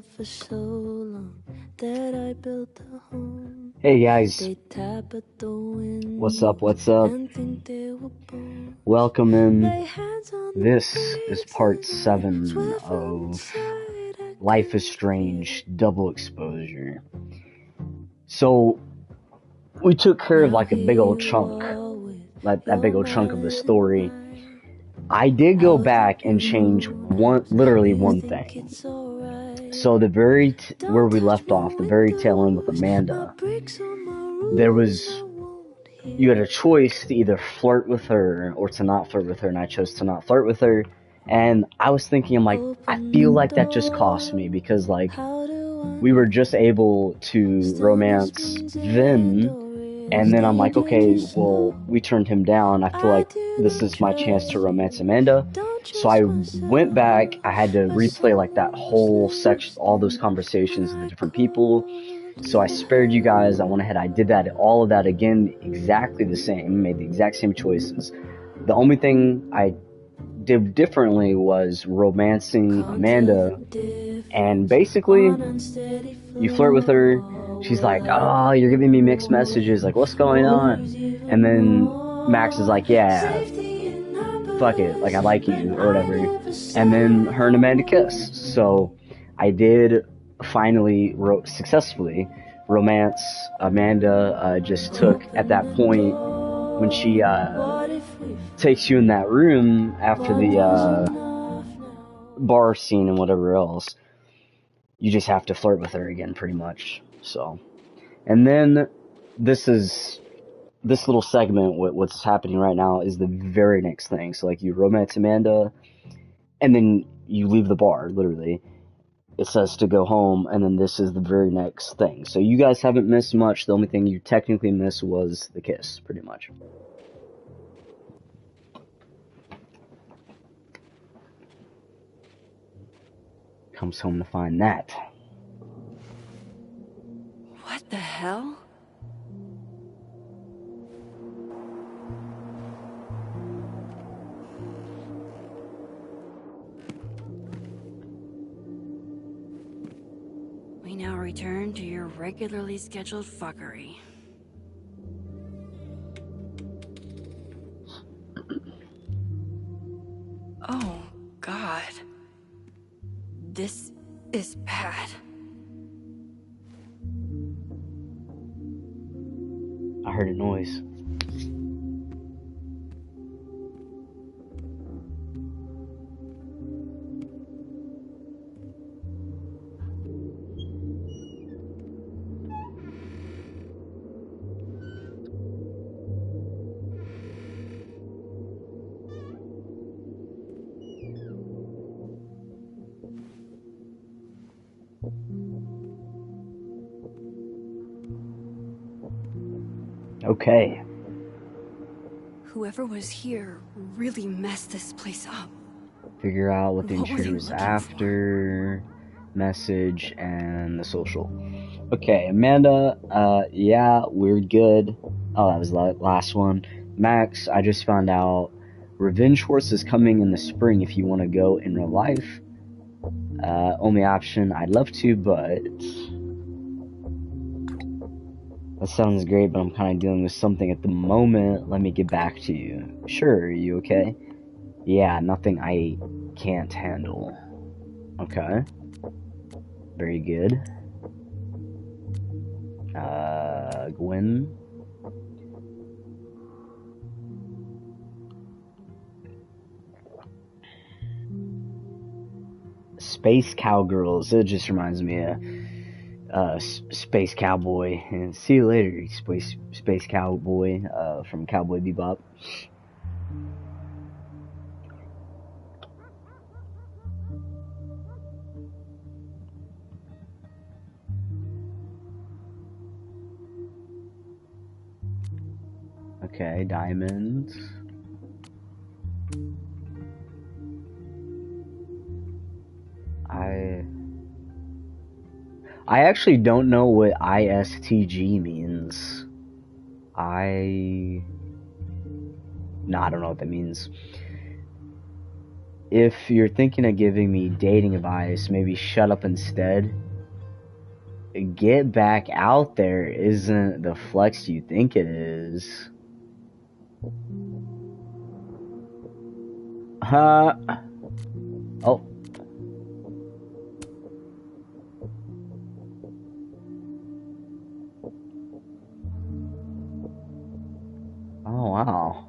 for so long that I built a home. Hey guys, They tap at the window what's up, what's up? and think they were bold. Welcome in. Lay hands on the This is beats part and 7 swivel of aside. I Life can is Strange Double Exposure. So, we took care of like a big old chunk, like that big old chunk of the story. I did go back and change literally one thing. So the where we left off, the very tail end with Amanda, you had a choice to either flirt with her or to not flirt with her, and I chose to not flirt with her. And I was thinking, I'm like, I feel like that just cost me, because like we were just able to romance then, and then I'm like, okay, well, we turned him down. I feel like this is my chance to romance Amanda. So I went back. I had to replay like that whole section, all those conversations with the different people. So I spared you guys. I went ahead. I did that, all of that again, exactly the same. Made the exact same choices. The only thing I did differently was romancing Amanda. And basically, you flirt with her. She's like, oh, you're giving me mixed messages. Like, what's going on? And then Max is like, yeah, fuck it. Like, I like you, or whatever. And then her and Amanda kiss. So I did finally successfully romance Amanda. Just took at that point when she takes you in that room after the bar scene and whatever else. You just have to flirt with her again, pretty much. So, and then this little segment, what's happening right now, is the very next thing. So like, you romance Amanda, and then you leave the bar, literally. It says to go home, and then this is the very next thing. So you guys haven't missed much. The only thing you technically missed was the kiss, pretty much. Comes home to find that. What the hell? We now return to your regularly scheduled fuckery. Oh, God. This is bad. I heard a noise. Okay. Whoever was here really messed this place up. Figure out what the What were intruder they was looking after. Message and the social. Okay, Amanda, yeah, we're good. Oh, that was the last one. Max, I just found out Revenge Horse is coming in the spring if you want to go in real life. Only option, I'd love to, but that sounds great, but I'm kind of dealing with something at the moment. Let me get back to you. Sure, are you okay? Yeah, nothing I can't handle. Okay. Very good. Gwen. Space Cowgirls. It just reminds me of Space Cowboy. And see you later, Space Cowboy from Cowboy Bebop. Okay, diamonds. I actually don't know what ISTG means. No, I don't know what that means. if you're thinking of giving me dating advice, maybe shut up instead. Get back out there isn't the flex you think it is. Oh. Oh wow.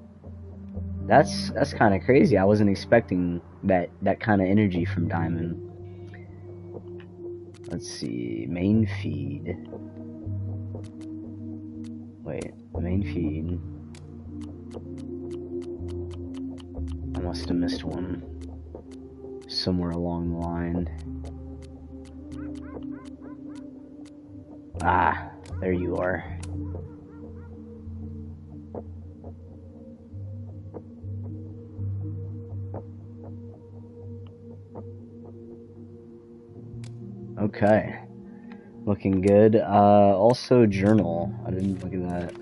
That's kind of crazy. I wasn't expecting that kind of energy from Diamond. Let's see, main feed. Wait, main feed. I must have missed one somewhere along the line. Ah, there you are. Okay, looking good. Also journal. I didn't look at that.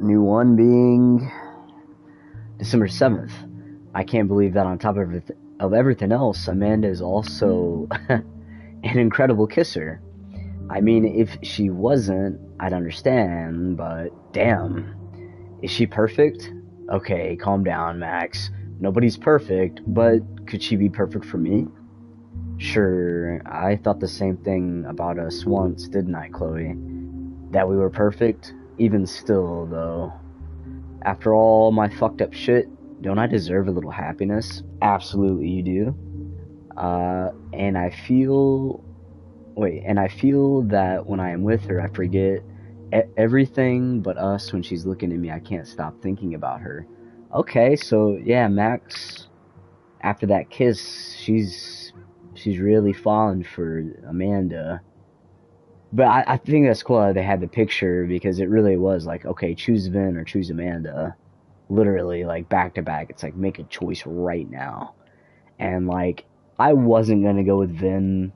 New one being December 7th. I can't believe that on top of everything else, Amanda is also an incredible kisser. I mean, if she wasn't, I'd understand, but damn. Is she perfect? Okay, calm down, Max. Nobody's perfect, but could she be perfect for me? Sure, I thought the same thing about us once, didn't I, Chloe? That we were perfect? Even still, though. After all my fucked up shit, don't I deserve a little happiness? Absolutely you do. And I feel that when I am with her, I forget everything but us. When she's looking at me, I can't stop thinking about her. Okay, so yeah, Max, after that kiss, she's really fallen for Amanda. But I think that's cool that they had the picture, because it really was like, okay, choose Vin or choose Amanda. Literally, like, back to back. It's like, make a choice right now. And, like, I wasn't going to go with Vin.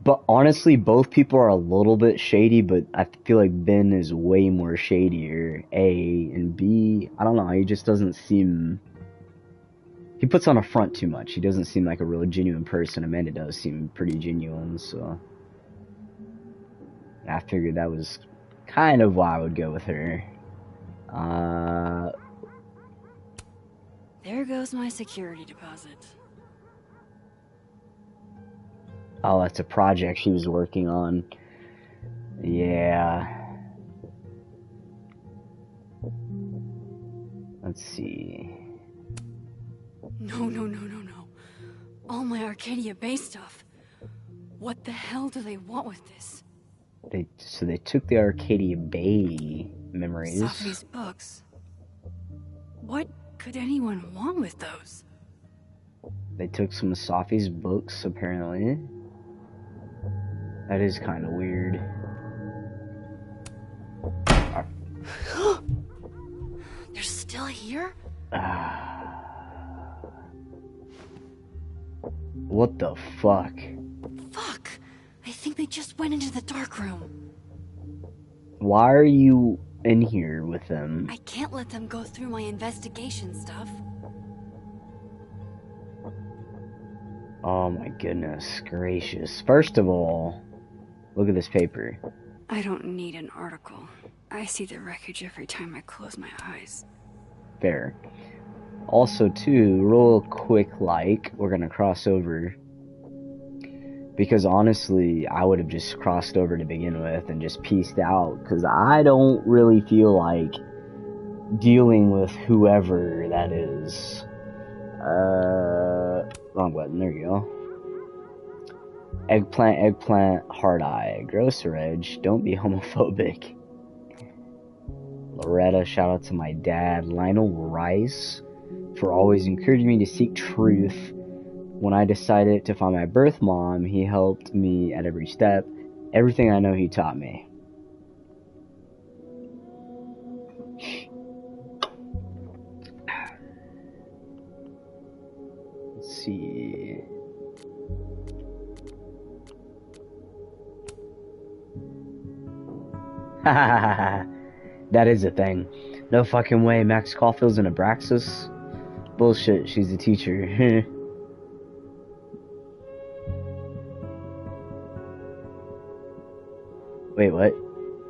But honestly, both people are a little bit shady, but I feel like Ben is way more shadier. A, and B, I don't know, he just doesn't seem... He puts on a front too much. He doesn't seem like a real genuine person. Amanda does seem pretty genuine, so... I figured that was kind of why I would go with her. There goes my security deposit. Oh, that's a project she was working on. Yeah. Let's see. No. All my Arcadia Bay stuff. What the hell do they want with this? So they took the Arcadia Bay memories. Safi's books. What could anyone want with those? They took some of Safi's books, apparently. That is kind of weird. They're still here? What the fuck? Fuck! I think they just went into the dark room. Why are you in here with them? I can't let them go through my investigation stuff. Oh my goodness gracious. First of all, look at this paper. I don't need an article. I see the wreckage every time I close my eyes. Fair. Also, too, real quick, like, we're gonna cross over. Because honestly, I would have just crossed over to begin with and just pieced out. Because I don't really feel like dealing with whoever that is. Wrong button, there you go. Eggplant, hard eye. Grosser edge, don't be homophobic. Loretta, shout out to my dad. Lionel Rice, for always encouraging me to seek truth. When I decided to find my birth mom, he helped me at every step. Everything I know, he taught me. Let's see. That is a thing. No fucking way, Max Caulfield's in Abraxas? Bullshit, she's a teacher. Wait, what?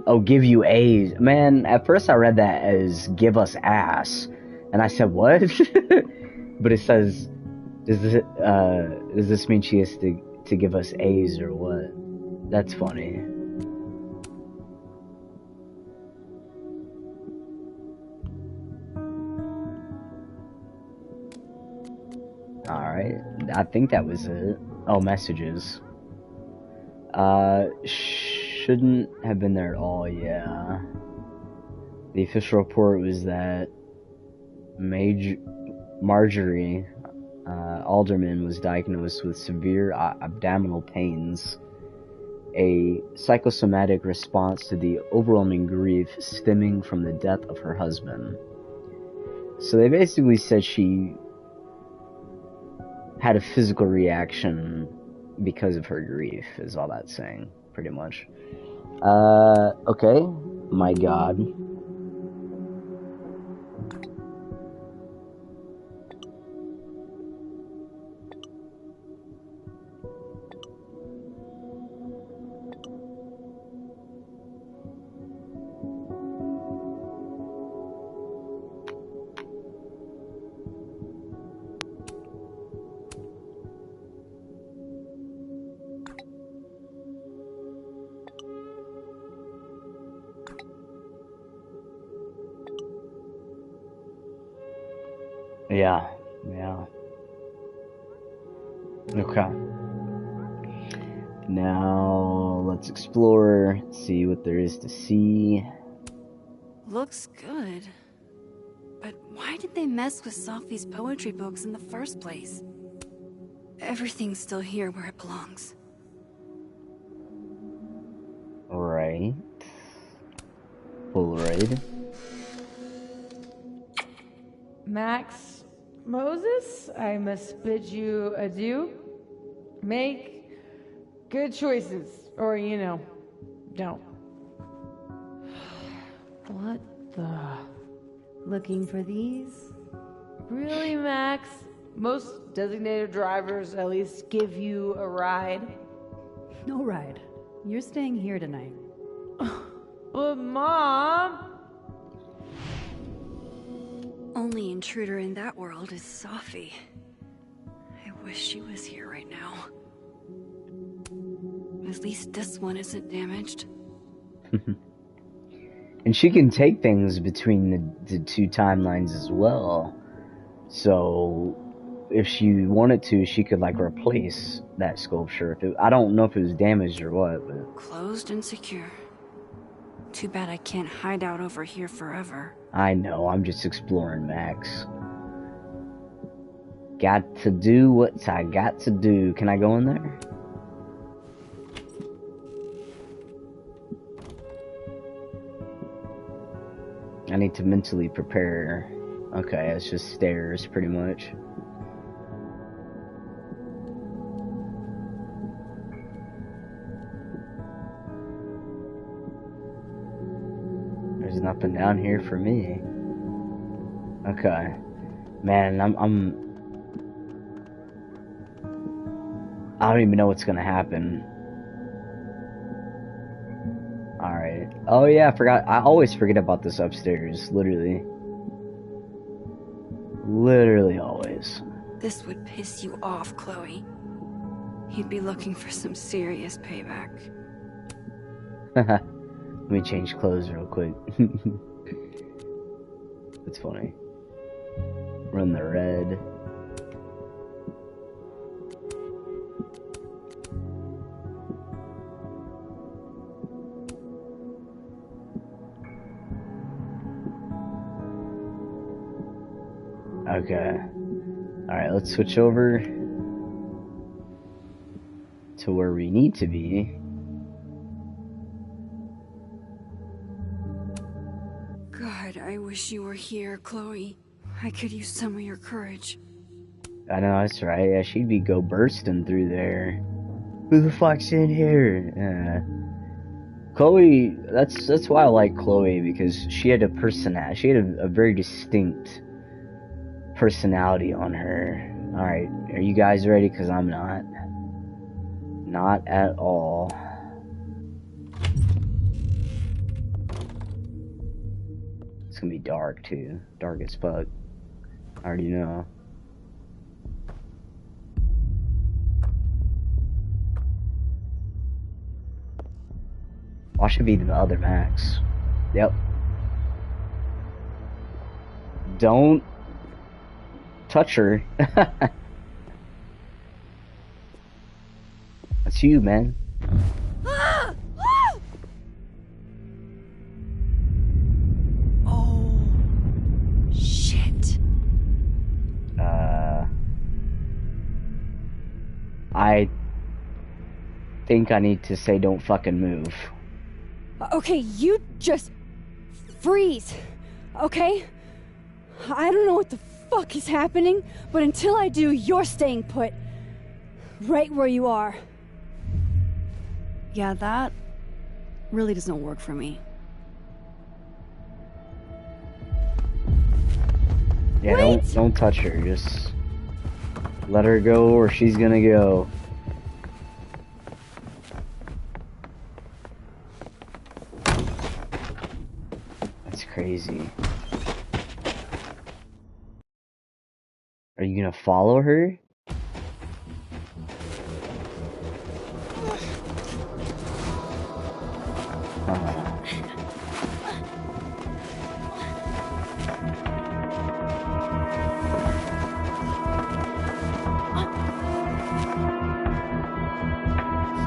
Oh, give you A's. Man, at first I read that as give us ass. And I said, what? But it says, does this mean she has to give us A's or what? That's funny. Alright, I think that was it. Oh, messages. Shouldn't have been there at all, yeah. The official report was that Marjorie Alderman was diagnosed with severe abdominal pains, a psychosomatic response to the overwhelming grief stemming from the death of her husband. So they basically said she had a physical reaction because of her grief, is all that's saying, pretty much. Okay. My god. Yeah. Okay. Now, let's explore, see what there is to see. Looks good. But why did they mess with Sophie's poetry books in the first place? Everything's still here where it belongs. Alright. Polaroid. Max Moses, I must bid you adieu. Make good choices, or, don't. What the? Looking for these? Really, Max? Most designated drivers at least give you a ride. No ride. You're staying here tonight. But, Mom! Only intruder in that world is Sophie. I wish she was here right now. At least this one isn't damaged. And she can take things between the two timelines as well. So, if she wanted to, she could, like, replace that sculpture. I don't know if it was damaged or what, but... Closed and secure. Too bad I can't hide out over here forever. I know, I'm just exploring, Max. Got to do what I got to do. Can I go in there? I need to mentally prepare. Okay, it's just stairs, pretty much. There's nothing down here for me. Okay. Man, I don't even know what's gonna happen. Alright. Oh yeah, I forgot. I always forget about this upstairs. Literally always. This would piss you off, Chloe. He'd be looking for some serious payback. Let me change clothes real quick. That's funny. Run the red. Okay. Alright, let's switch over to where we need to be. God, I wish you were here, Chloe. I could use some of your courage. I know, that's right. Yeah, she'd be go bursting through there. Who the fuck's in here? Chloe, that's why I like Chloe, because she had a she had a very distinct personality on her. Alright, are you guys ready? Because I'm not. Not at all. It's gonna be dark too. Dark as fuck. I already know. Watch it be the other Max. Yep. Don't touch her. That's you, man. Oh, shit. I think I need to say don't fucking move. Okay, you just freeze, okay? I don't know what the fuck is happening, but until I do, you're staying put. Right where you are. Yeah, that really doesn't work for me. Yeah, don't touch her. Just let her go or she's gonna go. That's crazy. Are you gonna follow her?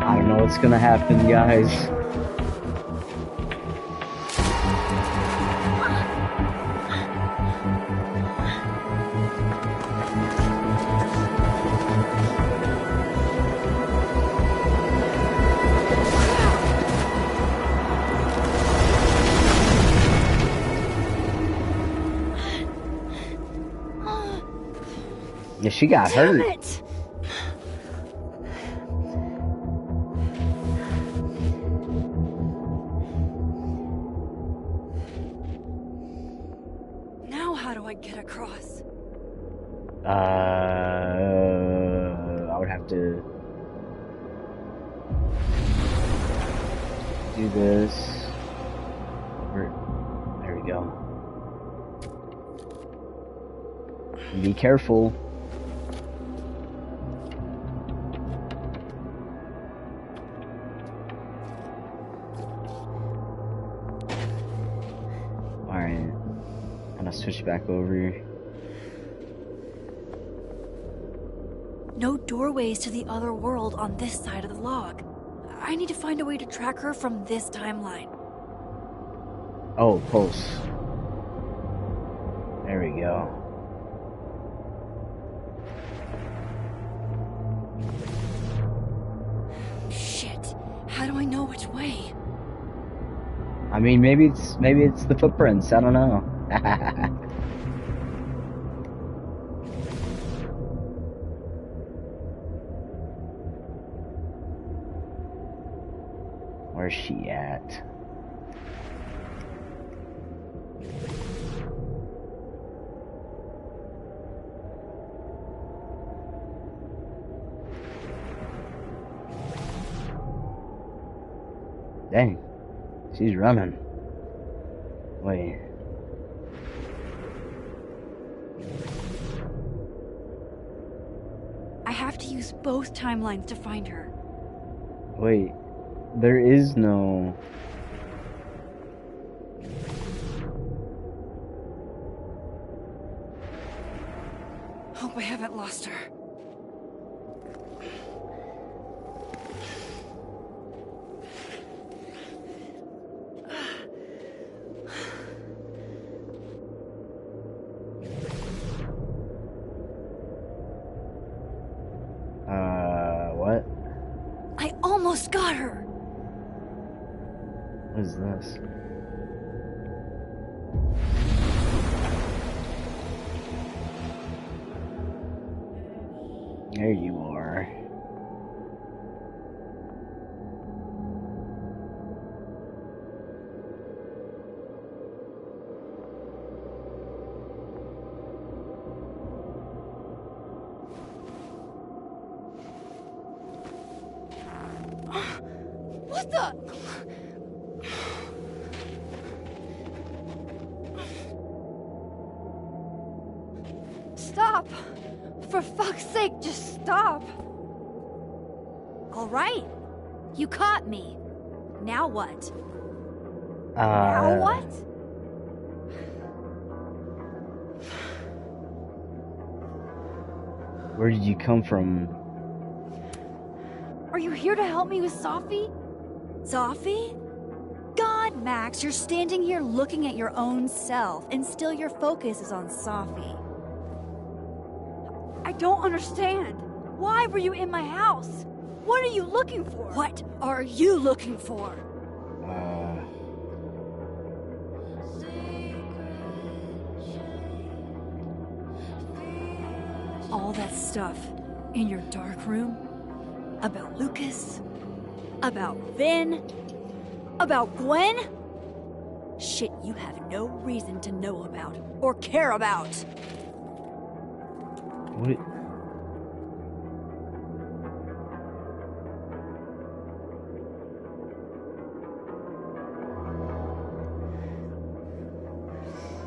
I don't know what's gonna happen, guys. Yeah, she got hurt. Damn it! Now how do I get across? I would have to do this. There we go. Be careful. Alright. I'm gonna switch back over. No doorways to the other world on this side of the log. I need to find a way to track her from this timeline. Oh, pulse. There we go. Shit. How do I know which way? I mean, maybe it's the footprints. I don't know. Where's she at? Dang, she's running. Wait. I have to use both timelines to find her. Wait, there is no... Hope I haven't lost her. What? I almost got her! What is this? There you are. What the? Stop! For fuck's sake, just stop! All right. You caught me. Now what? Now what? Where did you come from? Are you here to help me with Sophie? Sophie? God, Max, you're standing here looking at your own self, and still your focus is on Sophie. I don't understand. Why were you in my house? What are you looking for? What are you looking for? All that stuff in your dark room? About Lucas? About Vin? About Gwen? Shit you have no reason to know about or care about. What?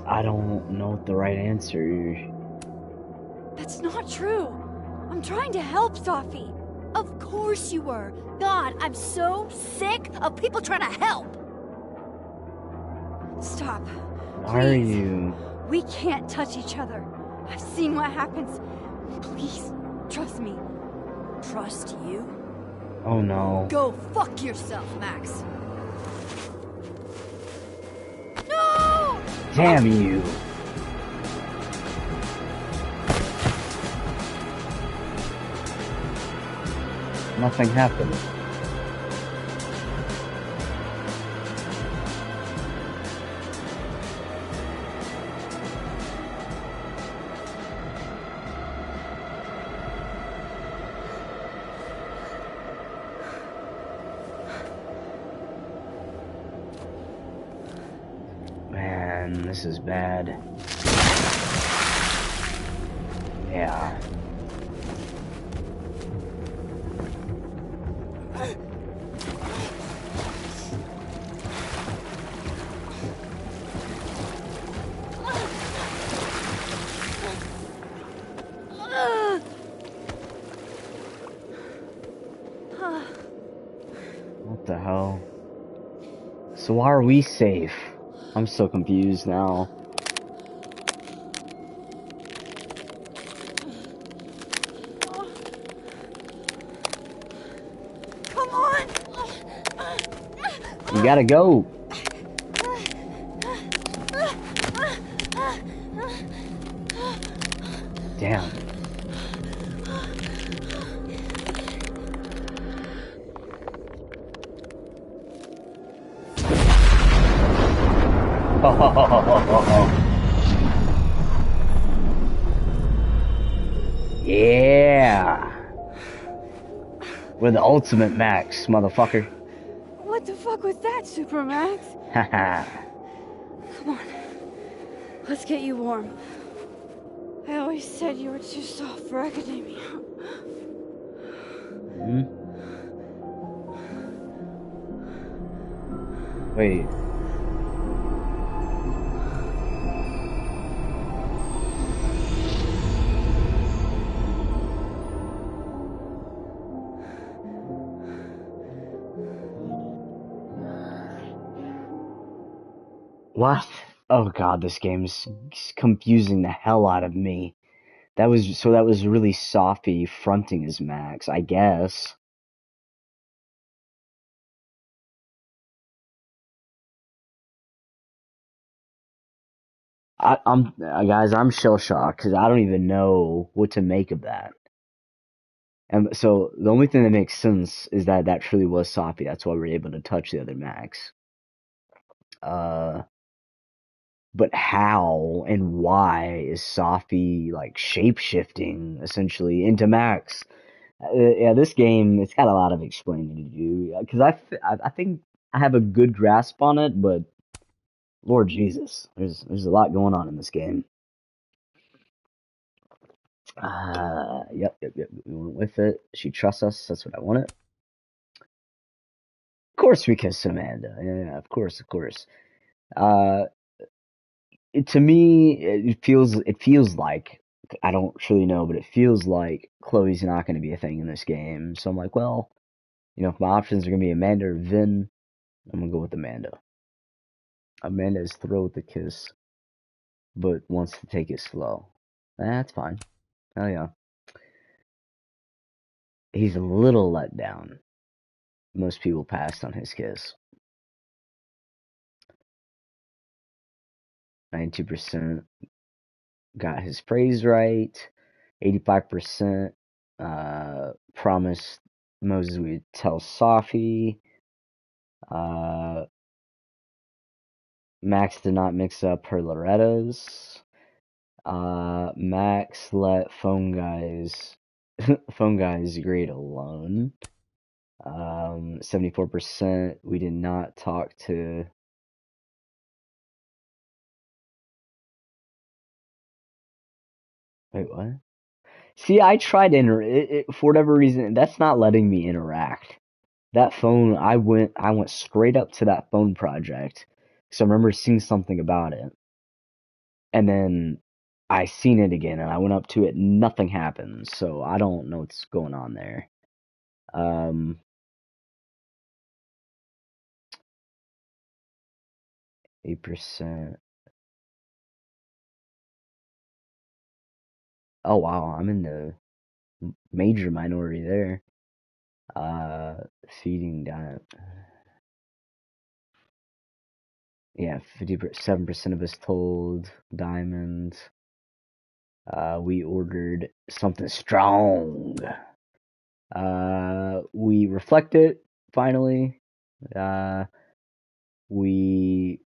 I don't know what the right answer. That's not true. I'm trying to help Sophie. Of course you were. God, I'm so sick of people trying to help. Stop. Why are Please. you? We can't touch each other. I've seen what happens. Please, trust me. Trust you? Oh no. Go fuck yourself, Max. No! Damn you. Nothing happened. Man, this is bad. Yeah. What the hell? So why are we safe? I'm so confused now. Come on! You gotta go. Damn. Yeah. We're the ultimate Max, motherfucker. What the fuck was that, Supermax? Haha. Come on. Let's get you warm. I always said you were too soft for academia. Hmm? Wait. What? Oh god, this game's confusing the hell out of me. That was really Sophie fronting as Max, I guess. Guys, I'm shell shocked because I don't even know what to make of that. And so the only thing that makes sense is that that truly was Sophie. That's why we're able to touch the other Max. But how and why is Sophie like shape-shifting essentially into Max? Yeah, this game, it's got a lot of explaining to do because I think I have a good grasp on it, but Lord Jesus, there's a lot going on in this game. Yep. We went with it. She trusts us. That's what I wanted. course we kiss Amanda. Yeah, of course, of course. To me, it feels like, I don't truly know, but it feels like Chloe's not going to be a thing in this game. So I'm like, well, if my options are going to be Amanda or Vin, I'm going to go with Amanda. Amanda is thrilled with the kiss, but wants to take it slow. That's fine. Hell yeah. He's a little let down. Most people passed on his kiss. 92% got his phrase right. 85% promised Moses would tell Safi. Max did not mix up her Lorettas. Max let phone guys grade alone. 74% we did not talk to. Wait, what? See, I tried to for whatever reason, that's not letting me interact. That phone, I went straight up to that phone project. So I remember seeing something about it. And then I seen it again and I went up to it, nothing happened. So I don't know what's going on there. 8%. Oh wow, I'm in the major minority there. Feeding diet. Yeah, 57% of us told Diamond. We ordered something strong. We reflected, finally. We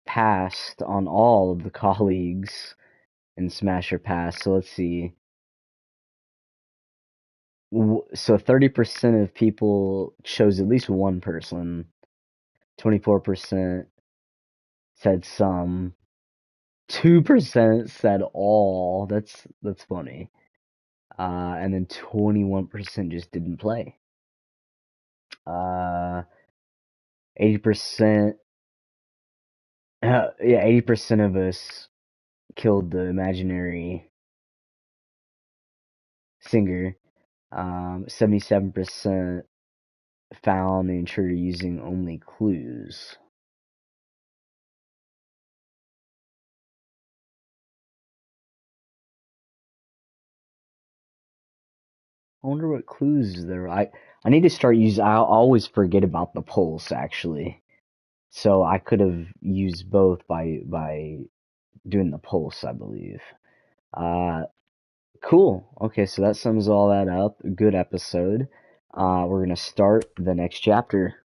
passed on all of the colleagues in Smasher Pass. So let's see. So 30% of people chose at least one person. 24% said some. 2% said all. That's funny. And then 21% just didn't play. 80%. Yeah, 80% of us killed the imaginary singer. 77% found the intruder using only clues. I wonder what clues there are. I need to start using. I always forget about the pulse, actually. So I could have used both by doing the pulse, I believe. Cool. Okay, so that sums all that up. Good episode. We're gonna start the next chapter,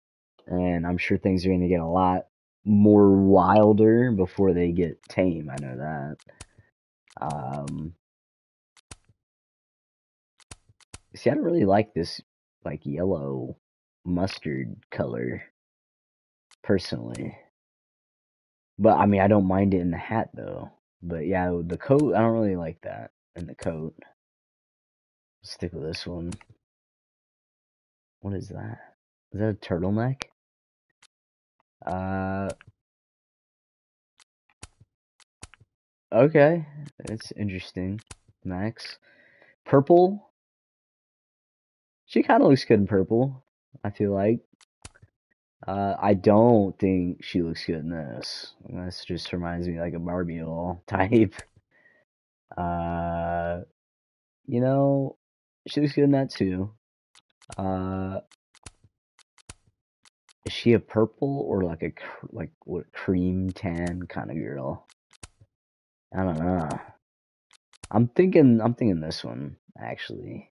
and I'm sure things are gonna get a lot more wilder before they get tame. I know that. See, I don't really like this like yellow mustard color personally, but I mean I don't mind it in the hat though. But yeah, the coat I don't really like that in the coat. Stick with this one. What is that? Is that a turtleneck? Okay, that's interesting. Max, purple. She kind of looks good in purple. I feel like. I don't think she looks good in this. This just reminds me like a Barbie doll type. You know, she looks good in that too. Is she a purple or like a what cream tan kind of girl? I don't know. I'm thinking this one actually.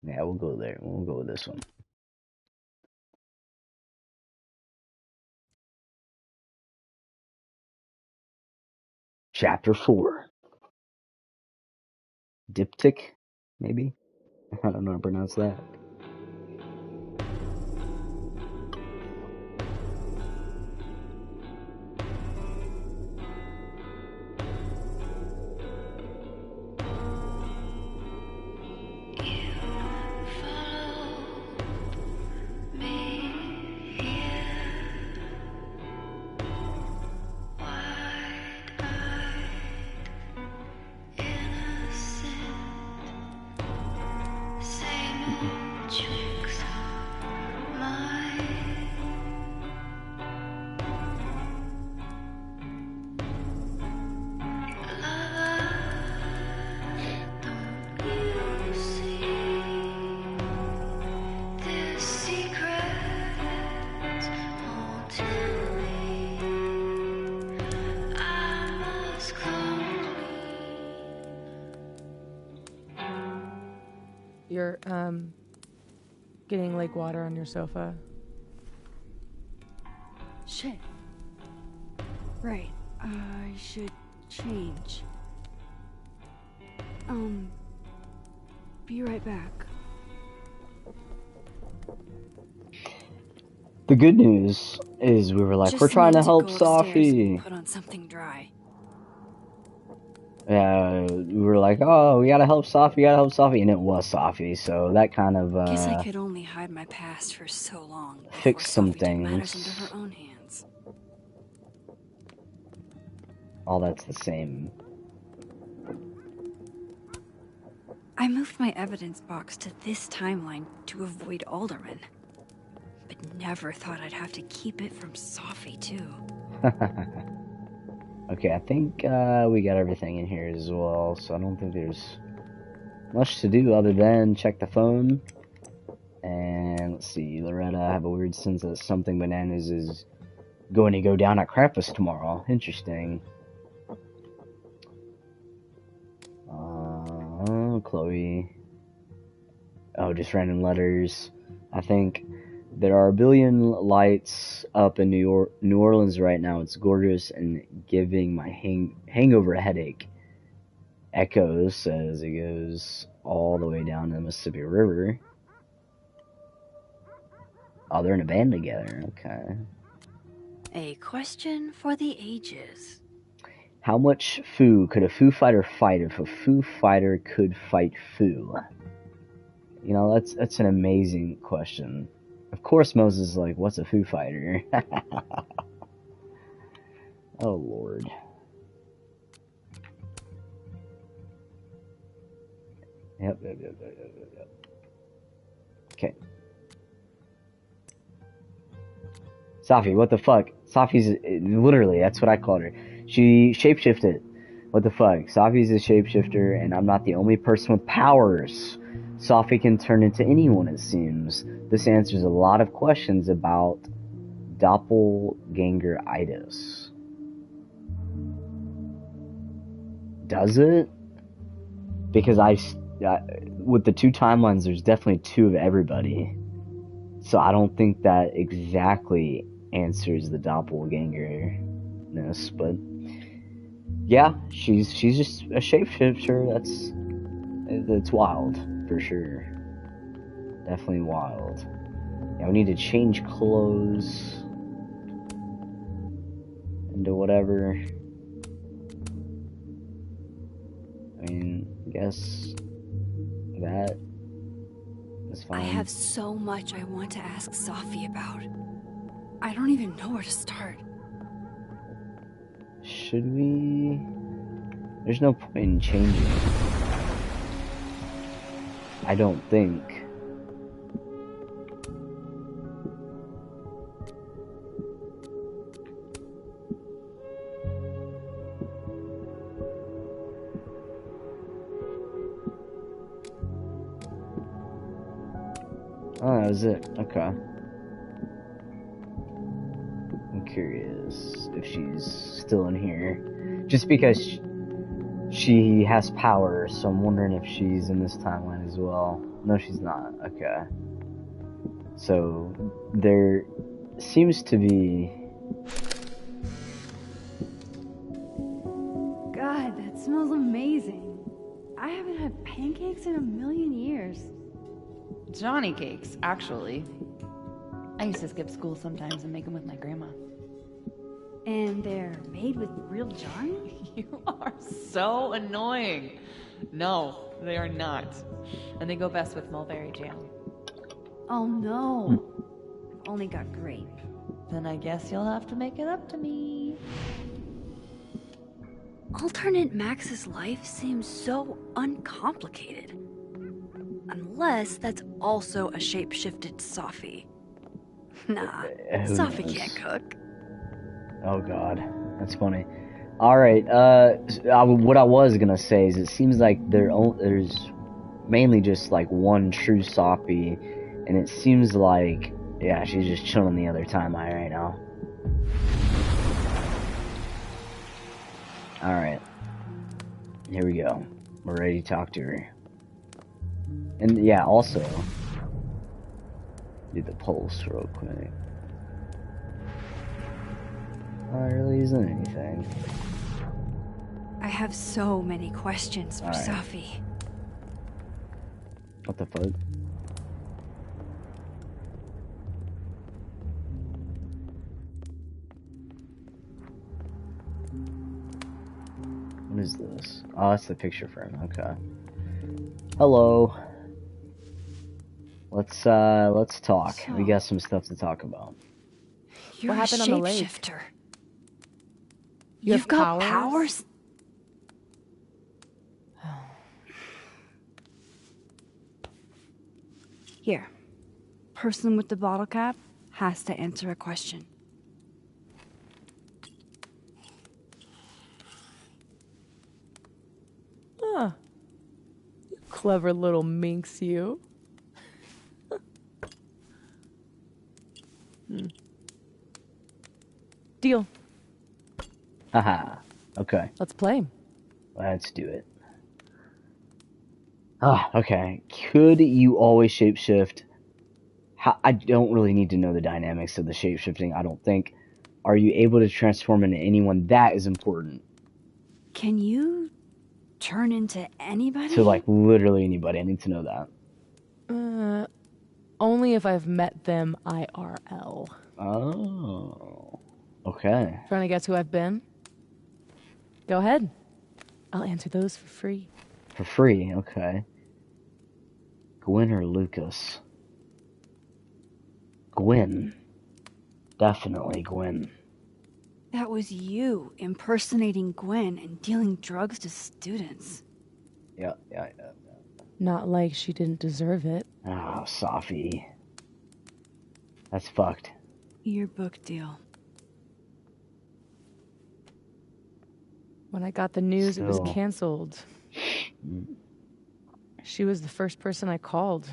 Yeah, we'll go there. We'll go with this one. Chapter 4. Diptych, maybe? I don't know how to pronounce that. You're, getting lake water on your sofa. Shit. Right. I should change. Be right back. The good news is we were like, Just we're trying need to help go upstairs Safi. and put on something dry. Yeah, we were like, oh, we gotta help Safi, and it was Safi, so that kind of, Guess I could only hide my past for so long before fix some Sophie took matters into things. her own hands. All that's the same. I moved my evidence box to this timeline to avoid Alderman. But never thought I'd have to keep it from Safi, too. Okay, I think we got everything in here as well, so I don't think there's much to do other than check the phone. And let's see, Loretta, I have a weird sense that something bananas is going to go down at Krampus tomorrow. Interesting. Chloe. Oh, just random letters. I think there are a billion lights up in New Orleans right now. It's gorgeous and giving my hangover a headache. Echo says it goes all the way down the Mississippi River. Oh, they're in a band together. Okay. A question for the ages. How much Foo could a Foo Fighter fight if a Foo Fighter could fight Foo? You know, that's an amazing question. Of course Moses is like, what's a Foo Fighter? Oh, Lord. Yep. Okay. Safi, what the fuck? Safi's literally, that's what I called her. She shapeshifted. What the fuck? Safi's a shapeshifter, and I'm not the only person with powers. Safi can turn into anyone, it seems. This answers a lot of questions about doppelganger-itis. Does it? Because with the two timelines, there's definitely two of everybody. So I don't think that exactly answers the doppelganger-ness, but yeah, she's just a shapeshifter. That's wild for sure. Definitely wild. Yeah, we need to change clothes into whatever. I mean, I guess that is fine. I have so much I want to ask Safi about. I don't even know where to start. Should we? There's no point in changing. I don't think. Oh, that was it. Okay. I'm curious if she's still in here. Just because she has power, so I'm wondering if she's in this timeline as well. No, she's not. Okay. So, there seems to be... God, that smells amazing. I haven't had pancakes in a million years. Johnny cakes, actually. I used to skip school sometimes and make them with my grandma. And they're made with real Johnny? You are so annoying. No, they are not. And they go best with mulberry jam. Oh no. I've only got grape. Then I guess you'll have to make it up to me. Alternate Max's life seems so uncomplicated. Unless that's also a shape-shifted Safi. Nah, Who Safi knows? can't cook. Oh god, that's funny. All right. What I was gonna say is, it seems like there's mainly just like one true Safi, and it seems like, yeah, she's just chilling the other timeline right now. All right. Here we go. We're ready to talk to her. And yeah, also do the pulse real quick. Not really using anything. I have so many questions for Alright. Safi. What the fuck? What is this? Oh, that's the picture frame. Okay. Hello. Let's talk. We So- got some stuff to talk about. You're happened a on the lake? shapeshifter. You You've have got powers? powers? Here. Person with the bottle cap has to answer a question. Huh. You clever little minx, you. Deal. Haha. Okay. Let's play. Let's do it. Okay. Could you always shapeshift? I don't really need to know the dynamics of the shapeshifting, I don't think. Are you able to transform into anyone? That is important. Can you turn into anybody? To, like, literally anybody. I need to know that. Only if I've met them IRL. Oh. Okay. Trying to guess who I've been? Go ahead. I'll answer those for free. For free, okay. Gwen or Lucas? Gwen. Definitely Gwen. That was you impersonating Gwen and dealing drugs to students. Yeah. Not like she didn't deserve it. Oh, Safi. That's fucked. Your book deal. When I got the news it was Still. canceled, she was the first person I called.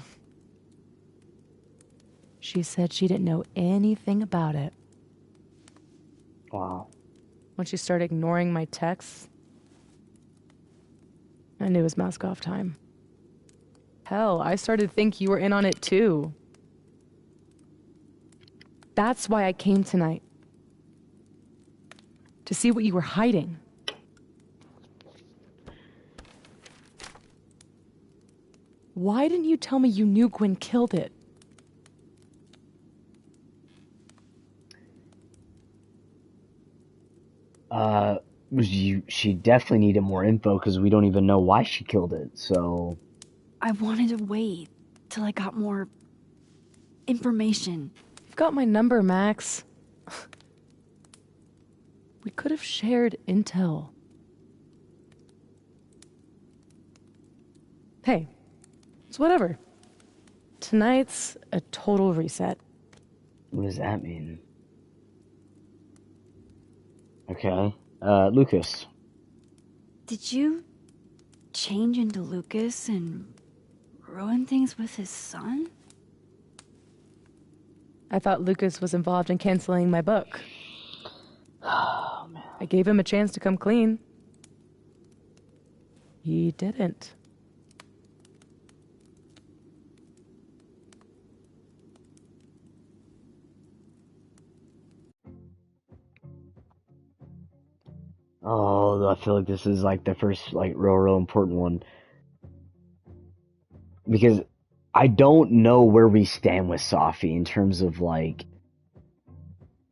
She said she didn't know anything about it. Wow. When she started ignoring my texts, I knew it was mask off time. Hell, I started to think you were in on it too. That's why I came tonight. To see what you were hiding. Why didn't you tell me you knew Gwen killed it? She definitely needed more info because we don't even know why she killed it, so... I wanted to wait till I got more information. You've got my number, Max. We could have shared intel. Hey, it's whatever. Tonight's a total reset. What does that mean? Okay. Lucas. Did you change into Lucas and ruin things with his son? I thought Lucas was involved in canceling my book. Oh, man. I gave him a chance to come clean. He didn't. Oh, I feel like this is like the first like real important one. Because I don't know where we stand with Safi in terms of like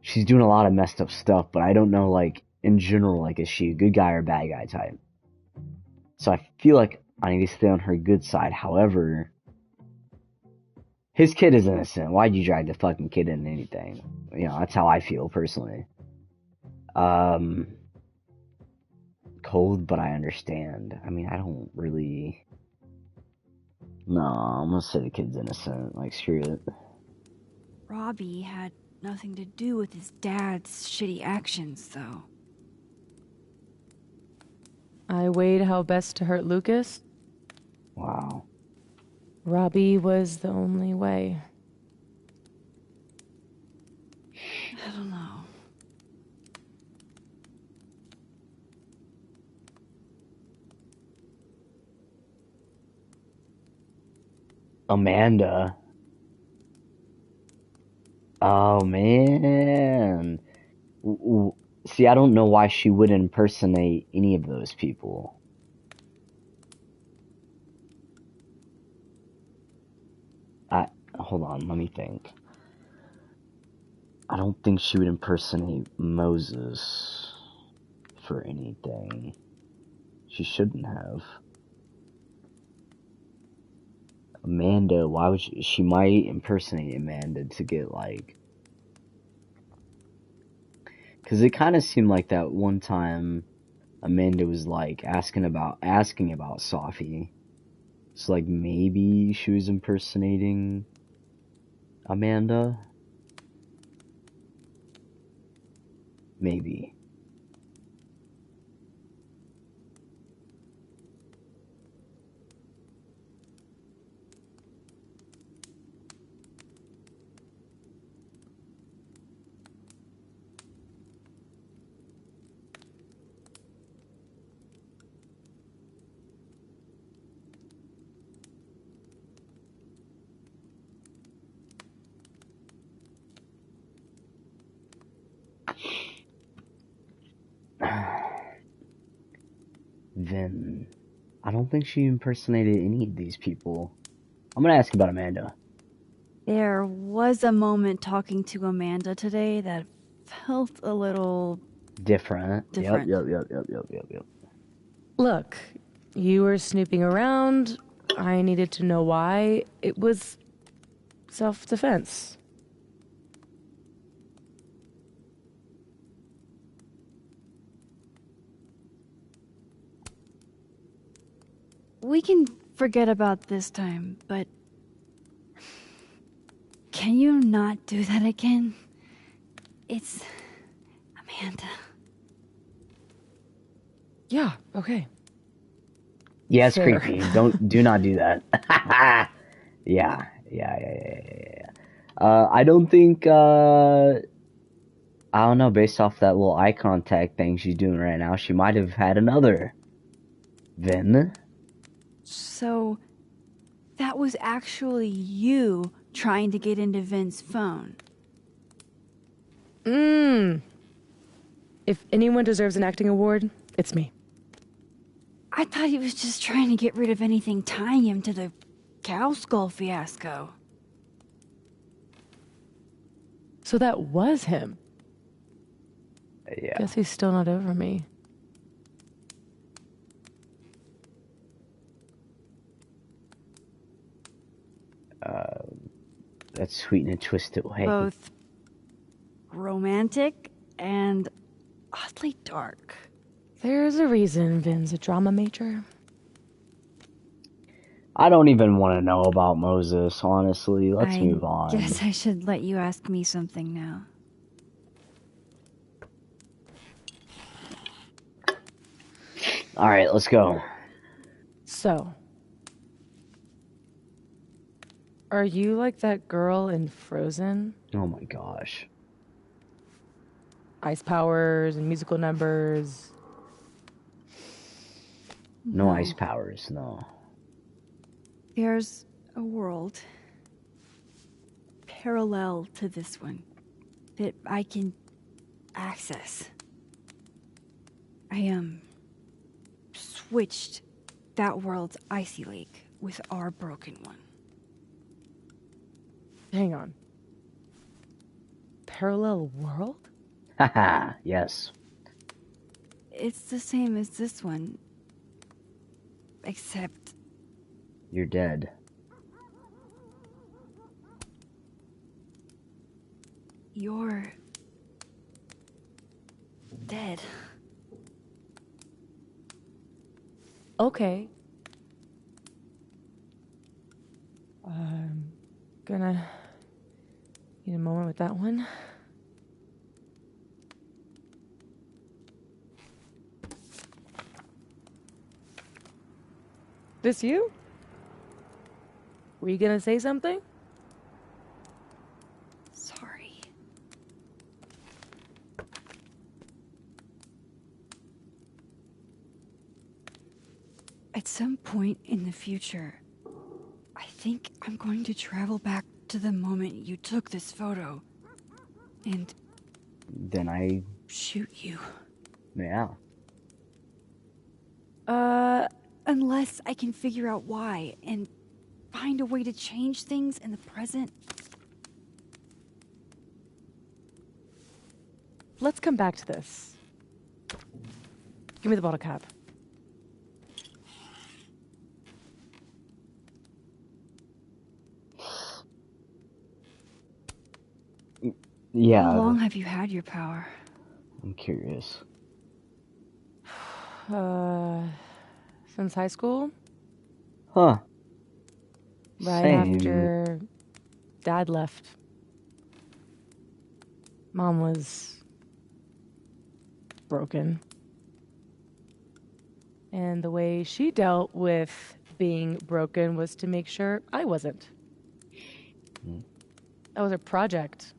she's doing a lot of messed up stuff, but I don't know like in general like is she a good guy or bad guy type. So I feel like I need to stay on her good side. However, his kid is innocent. Why'd you drag the fucking kid into anything? You know, that's how I feel personally. Cold, but I understand. I mean, I don't really No, I'm gonna say the kid's innocent. Like, screw it. Robbie had nothing to do with his dad's shitty actions, though. I weighed how best to hurt Lucas. Wow. Robbie was the only way. I don't know. Amanda. Oh, man. See, I don't know why she would impersonate any of those people. Hold on, let me think. I don't think she would impersonate Moses for anything. She shouldn't have. Amanda, why would she might impersonate Amanda to get, like... Because it kind of seemed like that one time Amanda was, like, asking about Safi. So, like, maybe she was impersonating Amanda? Maybe. Then I don't think she impersonated any of these people. I'm gonna ask about Amanda. There was a moment talking to Amanda today that felt a little Different. Different. Yep. Look, you were snooping around. I needed to know why. It was self-defense. We can forget about this time, but can you not do that again? It's Amanda. Yeah, okay. Yeah, it's Fair. creepy. Do not do that. Yeah. I don't think, I don't know, based off that little eye contact thing she's doing right now, she might have had another. Then? So, that was actually you trying to get into Vin's phone. If anyone deserves an acting award, it's me. I thought he was just trying to get rid of anything tying him to the cow skull fiasco. So that was him. Yeah. Guess he's still not over me. That's sweet in a twisted way. Both romantic and oddly dark. There's a reason Vin's a drama major. I don't even want to know about Moses, honestly. Let's I move on. guess I should let you ask me something now. Alright, let's go. So, are you like that girl in Frozen? Oh my gosh. Ice powers and musical numbers. No ice powers, no. There's a world parallel to this one that I can access. I switched that world's icy lake with our broken one. Hang on. Parallel world? Haha, yes. It's the same as this one, except You're dead. you're dead. Okay. Gonna need a moment with that one. This you? Were you gonna say something? Sorry. At some point in the future, I think I'm going to travel back to the moment you took this photo and Then I, shoot you. yeah. Unless I can figure out why and find a way to change things in the present. Let's come back to this. Give me the bottle cap. Yeah. How long have you had your power? I'm curious. Since high school? Huh. Right Same. after Dad left. Mom was broken. And the way she dealt with being broken was to make sure I wasn't. That was her project.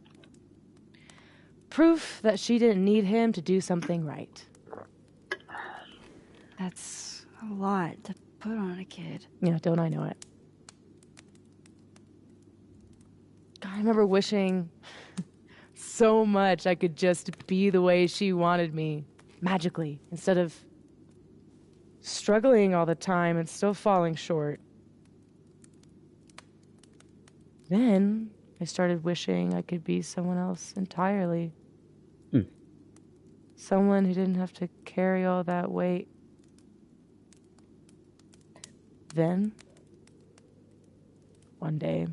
Proof that she didn't need him to do something right. That's a lot to put on a kid. Yeah, don't I know it? God, I remember wishing so much I could just be the way she wanted me, magically, instead of struggling all the time and still falling short. Then I started wishing I could be someone else entirely. Someone who didn't have to carry all that weight. Then, one day,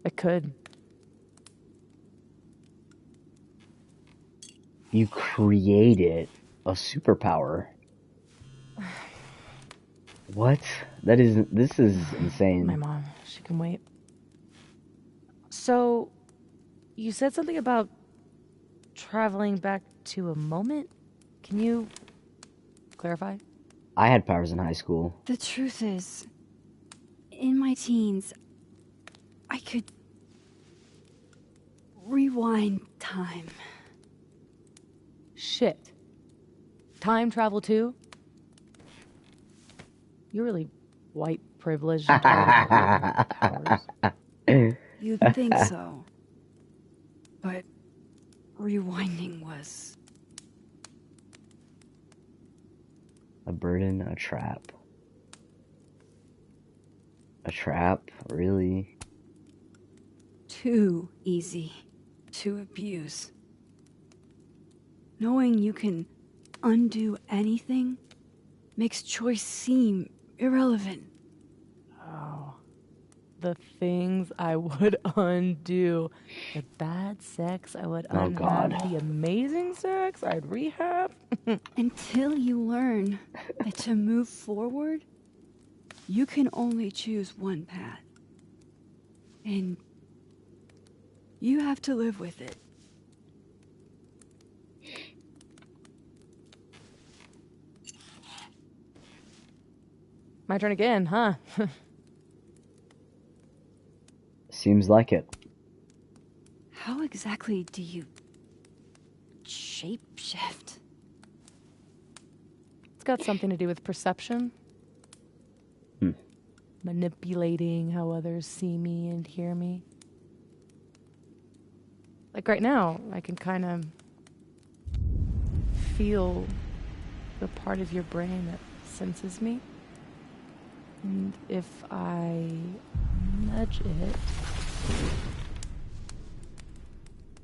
I could. You created a superpower. What? This is insane. My mom, she can wait. So, you said something about traveling back to a moment? Can you clarify? I had powers in high school. The truth is, in my teens, I could rewind time. Shit. Time travel too? You're really white privileged. Powers. You'd think so. But rewinding was... A burden, a trap. A trap? Really? too easy to abuse. Knowing you can undo anything makes choice seem irrelevant. Oh, the things I would undo. The bad sex I would Oh, unhab. God. The amazing sex I'd rehab. Until you learn that to move forward, you can only choose one path. And you have to live with it. My turn again, huh? Seems like it. How exactly do you shapeshift? It's got something to do with perception. Manipulating how others see me and hear me. Like right now, I can kind of feel the part of your brain that senses me. And if I nudge it...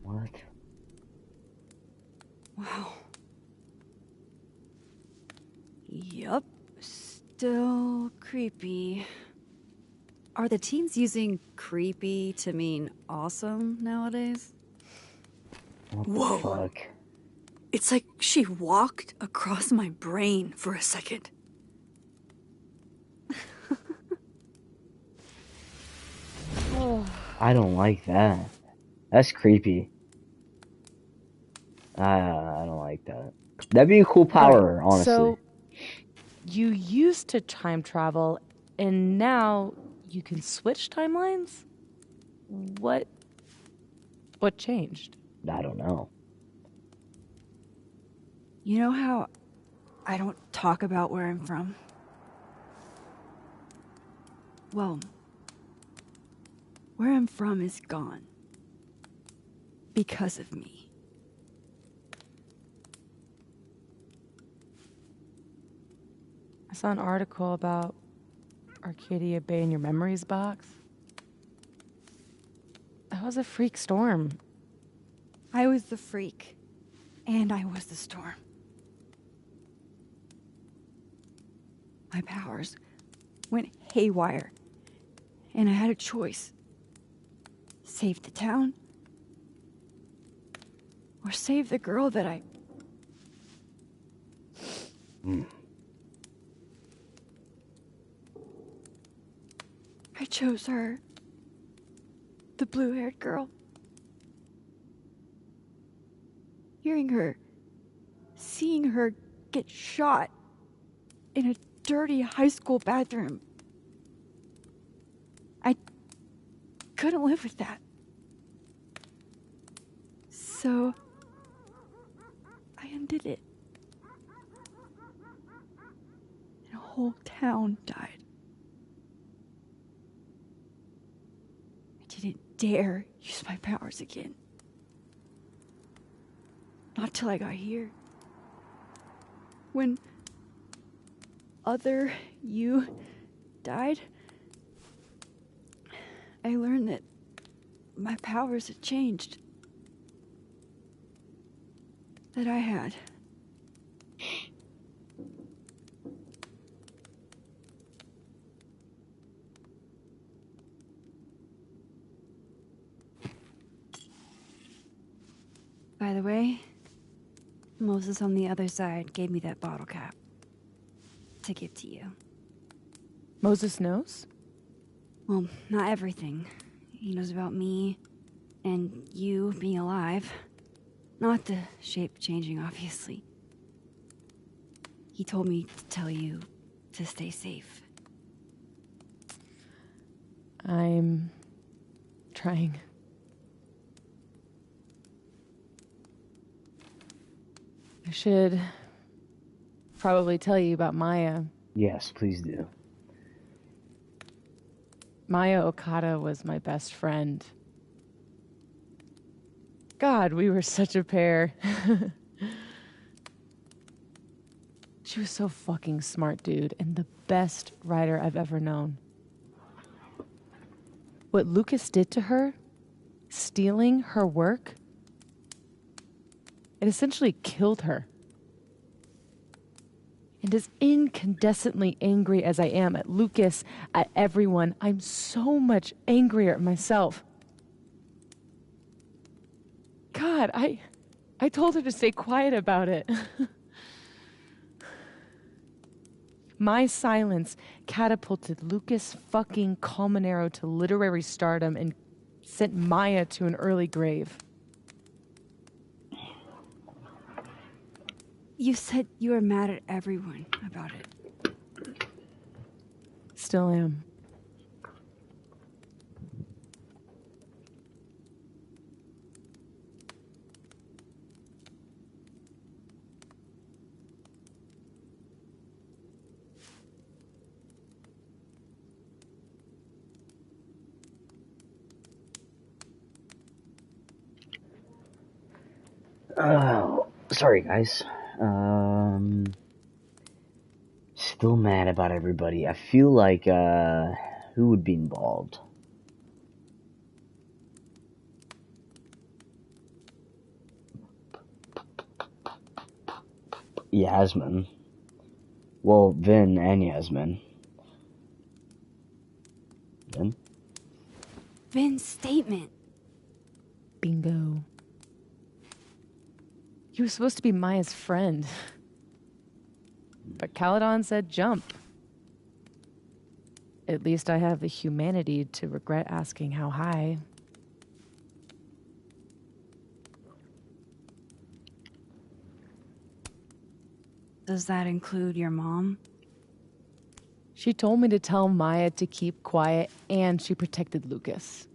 What? Wow. Yup. Still creepy. Are the teens using creepy to mean awesome nowadays? What Whoa. the fuck? It's like she walked across my brain for a second. I don't like that. That's creepy. I don't like that. That'd be a cool power, Right, honestly. so you used to time travel, and now you can switch timelines? What changed? I don't know. You know how I don't talk about where I'm from? Well, where I'm from is gone. Because of me. I saw an article about Arcadia Bay in your memories box. That was a freak storm. I was the freak. And I was the storm. My powers went haywire. And I had a choice. Save the town. Or save the girl that I... I chose her. The blue-haired girl. Hearing her, seeing her get shot in a dirty high school bathroom. I couldn't live with that. So, I undid it. And a whole town died. I didn't dare use my powers again. Not till I got here. When other you died, I learned that my powers had changed. That I had. By the way, Moses on the other side gave me that bottle cap to give to you. Moses knows? Well, not everything. He knows about me and you being alive. Not the shape changing, obviously. He told me to tell you to stay safe. I'm trying. I should probably tell you about Maya. Yes, please do. Maya Okada was my best friend. God, we were such a pair. She was so fucking smart, dude, and the best writer I've ever known. What Lucas did to her, stealing her work, it essentially killed her. And as incandescently angry as I am at Lucas, at everyone, I'm so much angrier at myself. God, I told her to stay quiet about it. My silence catapulted Lucas fucking Colmenero to literary stardom and sent Maya to an early grave. You said you were mad at everyone about it. Still am. Oh, sorry guys. Still mad about everybody. I feel like, who would be involved? Yasmin. Well, Vin and Yasmin. Vin? Vin's statement. Bingo. You were supposed to be Maya's friend. But Caledon said jump. at least I have the humanity to regret asking how high. Does that include your mom? She told me to tell Maya to keep quiet, and she protected Lucas.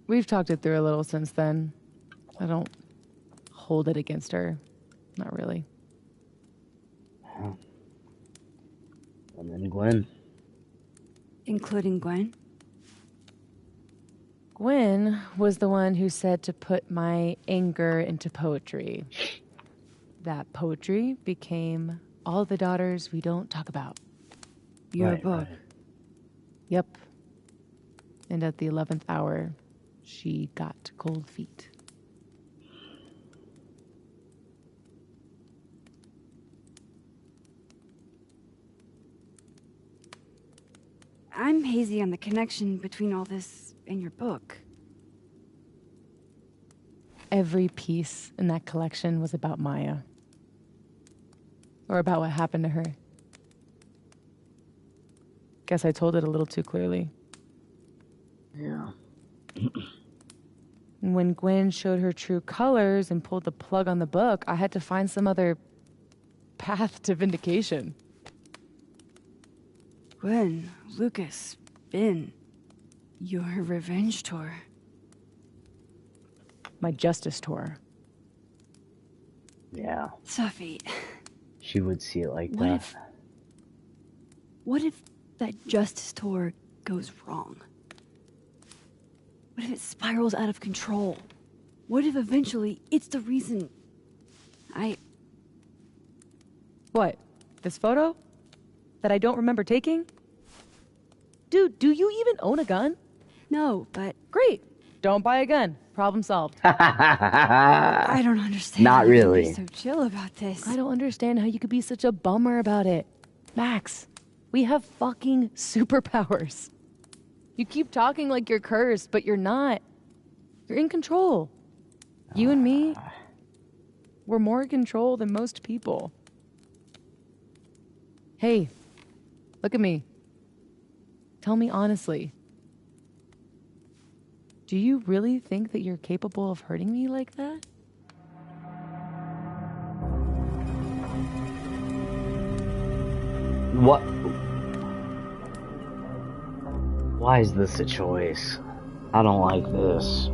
We've talked it through a little since then. I don't hold it against her. Not really. And then Gwen. Including Gwen? Gwen was the one who said to put my anger into poetry. That poetry became All the Daughters We Don't Talk About. Your book. Right. Yep. And at the 11th hour, she got cold feet. I'm hazy on the connection between all this and your book. Every piece in that collection was about Maya. Or about what happened to her. Guess I told it a little too clearly. Yeah. And when Gwen showed her true colors and pulled the plug on the book, I had to find some other path to vindication. Gwen, Lucas, Finn, your revenge tour. My justice tour. Yeah. Safi, She would see it like that. What if that justice tour goes wrong? What if it spirals out of control? What if eventually it's the reason What? This photo? That I don't remember taking? Dude, do you even own a gun? No, but... Great. Don't buy a gun. Problem solved. I don't understand. Not how you can really. be so chill about this. I don't understand how you could be such a bummer about it. Max, we have fucking superpowers. You keep talking like you're cursed, but you're not. You're in control. You and me, we're more in control than most people. Hey, look at me. Tell me honestly. Do you really think that you're capable of hurting me like that? What? Why is this a choice? I don't like this.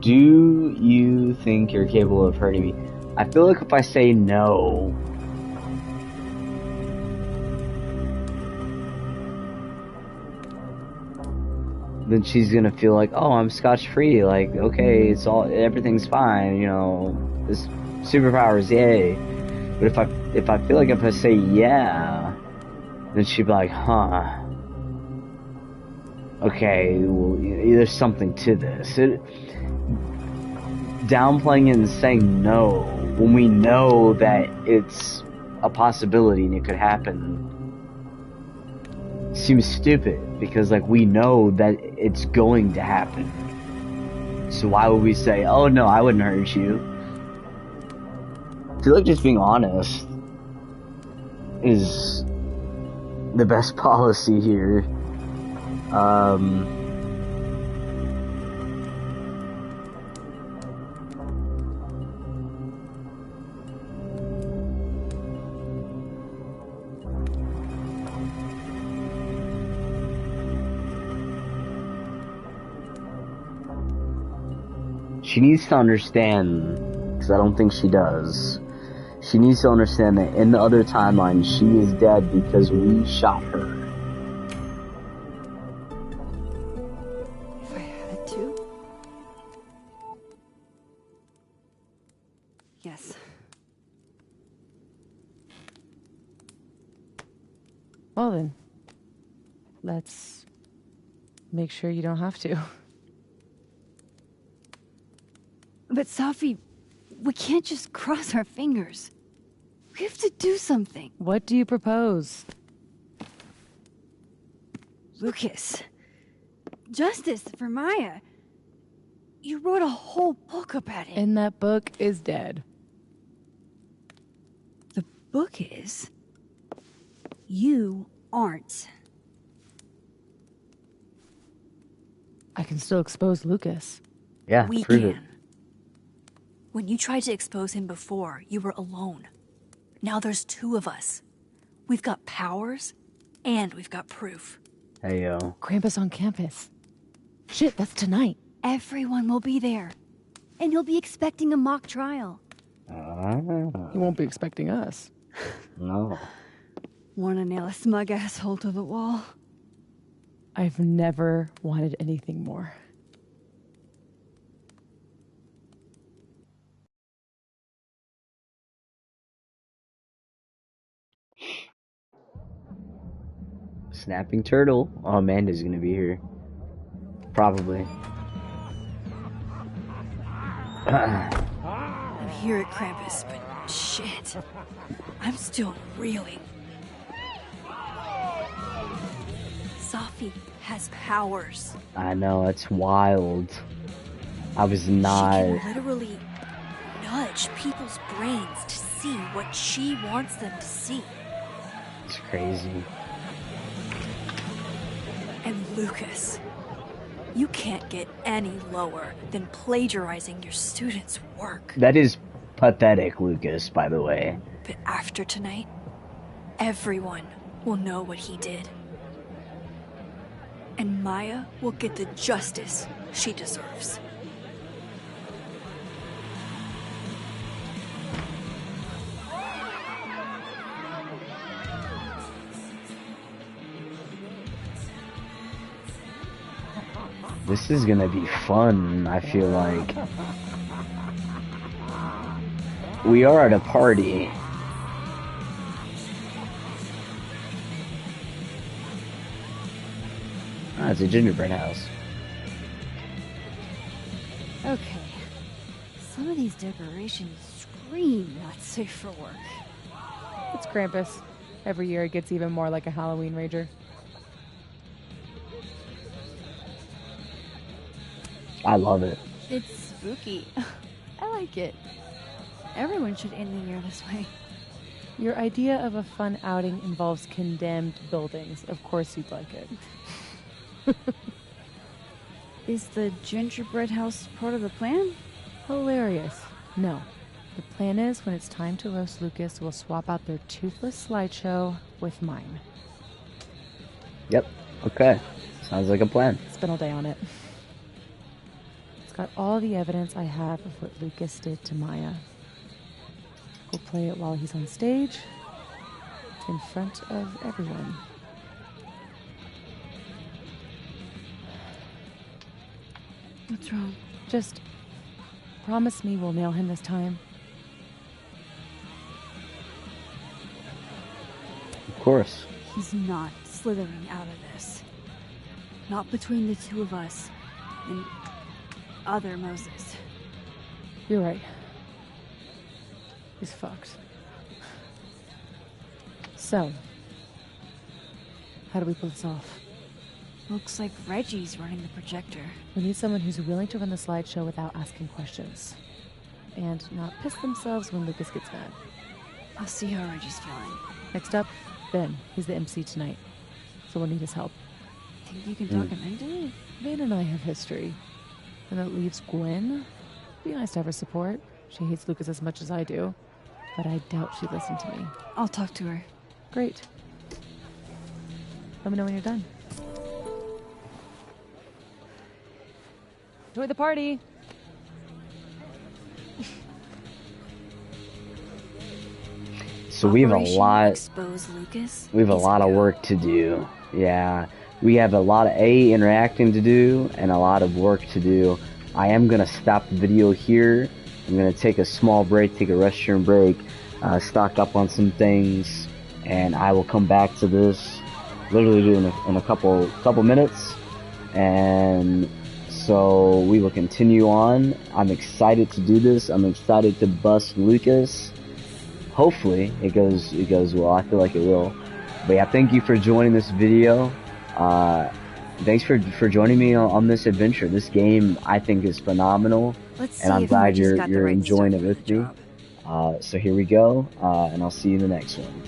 Do you think you're capable of hurting me? I feel like if I say no, then she's gonna feel like, oh, I'm scotch-free. Like, okay, everything's fine. You know, this superpowers, yay. But if I feel like if I say yeah, then she'd be like, huh. Okay, well, there's something to this. downplaying it and saying no when we know that it's a possibility and it could happen seems stupid, because like we know that it's going to happen. So why would we say, oh no, I wouldn't hurt you? I feel like just being honest is the best policy here. She needs to understand, because I don't think she does. She needs to understand that in the other timeline, she is dead because we shot her. If I had to. Yes. Well then, let's make sure you don't have to. But Safi, we can't just cross our fingers. We have to do something. What do you propose? Lucas. Justice for Maya. You wrote a whole book about it. And that book is dead. The book is... You aren't. I can still expose Lucas. Yeah, We prove it. can. When you tried to expose him before, you were alone. Now there's two of us. We've got powers, and we've got proof. Hey, yo. Krampus on campus. Shit, that's tonight. Everyone will be there. And you'll be expecting a mock trial. You won't be expecting us. No. Wanna nail a smug asshole to the wall? I've never wanted anything more. Snapping turtle. Oh, Amanda's gonna be here. Probably. I'm here at Krampus, but shit. I'm still reeling. Safi has powers. I know, it's wild. I was She not... can literally nudge people's brains to see what she wants them to see. It's crazy. And Lucas, you can't get any lower than plagiarizing your students' work. That is pathetic, Lucas, by the way. But after tonight, everyone will know what he did. And Maya will get the justice she deserves. This is gonna be fun, I feel like. We are at a party. Ah, it's a gingerbread house. Okay. Some of these decorations scream not safe for work. It's Krampus. Every year it gets even more like a Halloween rager. I love it. It's spooky. I like it. Everyone should end the year this way. Your idea of a fun outing involves condemned buildings. Of course you'd like it. Is the gingerbread house part of the plan? Hilarious. No. The plan is when it's time to roast Lucas, we'll swap out their toothless slideshow with mine. Yep. Okay. Sounds like a plan. Spend all day on it. It's got all the evidence I have of what Lucas did to Maya. We'll play it while he's on stage, in front of everyone. What's wrong? Just promise me we'll nail him this time. Of course. He's not slithering out of this. Not between the two of us and other Moses. You're right. He's fucked. So, how do we pull this off? Looks like Reggie's running the projector. We need someone who's willing to run the slideshow without asking questions. And not piss themselves when Lucas gets mad. I'll see how Reggie's feeling. Next up, Ben. He's the MC tonight. So we'll need his help. Think you can talk him into it? Ben and I have history. And that leaves Gwen. Be nice to have her support. She hates Lucas as much as I do. But I doubt she'd listen to me. I'll talk to her. Great. Let me know when you're done. Enjoy the party! So we have a lot. Expose Lucas? We have a lot of work to do. Yeah, we have a lot of interacting to do and a lot of work to do. I am gonna stop the video here. I'm gonna take a small break, take a restroom break, stock up on some things, and I will come back to this literally in a couple minutes. And so we will continue on. I'm excited to do this. I'm excited to bust Lucas. Hopefully it goes well. I feel like it will. But yeah, thank you for joining this video. Thanks for joining me on this adventure. This game I think is phenomenal, and I'm glad you're enjoying it with me. So here we go, and I'll see you in the next one.